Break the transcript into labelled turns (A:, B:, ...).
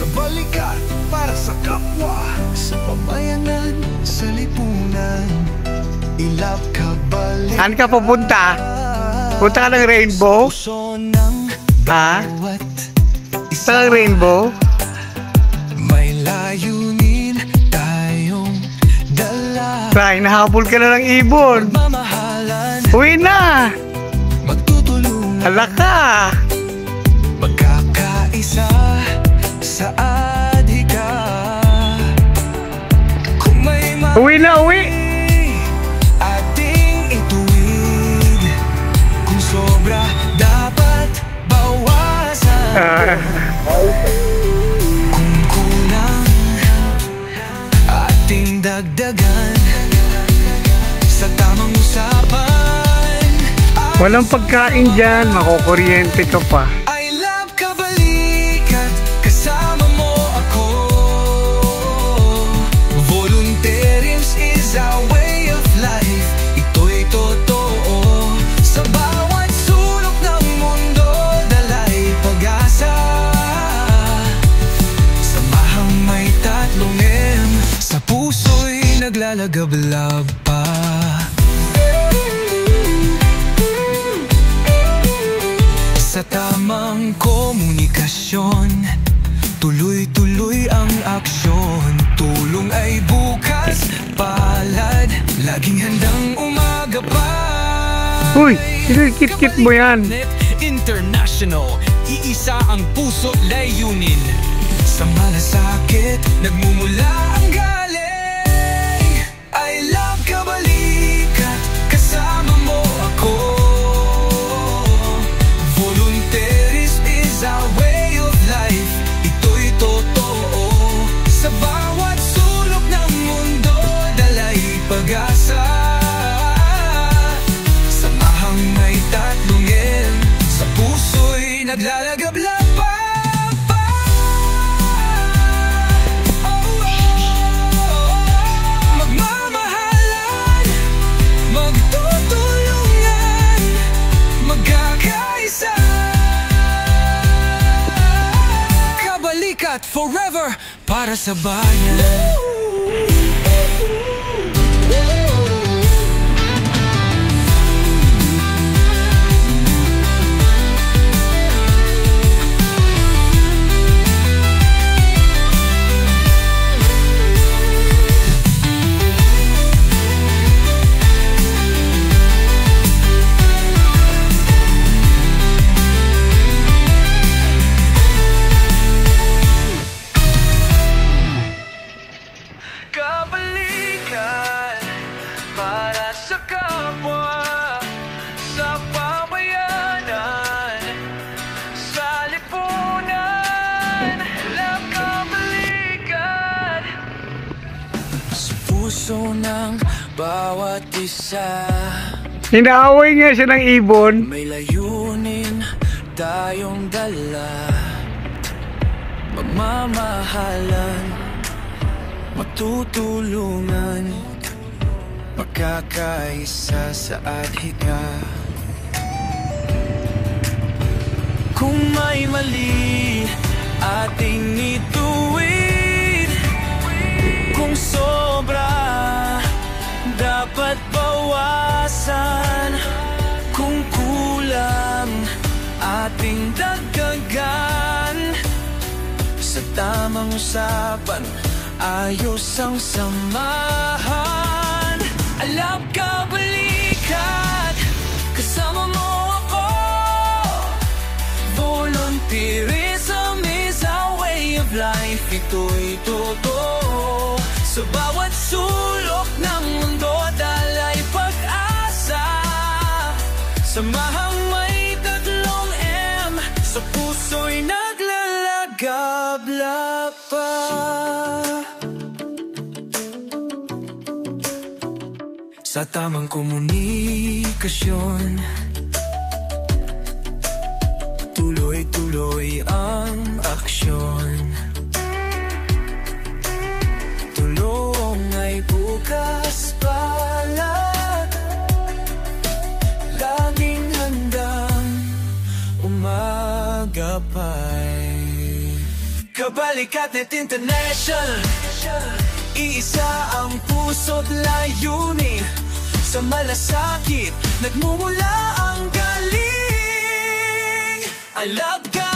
A: Kabalikat para sa kapwa, sa pamayanan, sa lipunan. Ilap kabalikat.
B: Saan ka pupunta? Punta ka ng Rainbow? Ha? Punta ka ng Rainbow?
A: May layunin tayong dala.
B: Try, nahabol ka na ng ibon.
A: Mamahalan,
B: Uwi na!
A: magtutulungan,
B: Hala ka!
A: magkakaisa sa adhika. Kung may
B: Uwi na, uwi!
A: ating ituwid. Kung sobra, dapat bawasan. Kung kulang, ating dagdagan. Sa tamang usapan,
B: Walang pagkain dyan, makukuryente ka pa.
A: I love kabalikat, kasama mo ako. Volunteerism is our way of life. Ito'y totoo. Sa bawat sulok ng mundo, dala'y pag-asa. Samahang may tatlong M, sa puso'y naglalagablab pa. Sa tamang komunikasyon, tuloy-tuloy ang aksyon. Tulong ay bukas, palad, laging handang umaga pa.
B: Uy, kit-kit mo yan.
A: International, iisa ang puso layunin. Sa malasakit, nagmumula ang galing. I love kabalikat, kasama mo ako. Volunteerism is our way of life. Ito'y totoo. Sa bawat sulok ng mundo, dala'y pag-asa. Samahang may tatlong M, sa puso'y naglalagablab pa. Magmamahalan, magtutulungan, magkakaisa. Kabalikat forever para sa bayan. Kabalikan para sa kapwa, sa pamayanan, sa lipunan. Love kabalikan sa puso ng bawat isa.
B: Inaaway nga siya ng ibon.
A: May layunin tayong dala. Magmamahalan, magtutulungan, magkakaisa sa adhika. Kung may mali, ating ituwid. Kung sobra, dapat bawasan. Kung kulang, ating dagdagan. Sa tamang usapan, ayos ang samahan. Alam kabalikat, kasama mo ako. Volunteerism is our way of life. Ito'y totoo. Sa bawat sulok ng mundo, dala'y pag-asa. Samahang may tatlong M, sa puso'y naglalagablab pa. Sa tamang komunikasyon, tuloy-tuloy ang aksyon. Tulong ay bukas, palad, laging handang umagapay. Kabalikat.net International, iisa ang puso't layunin. Sa malasakit, nagmumula ang galing. I love God.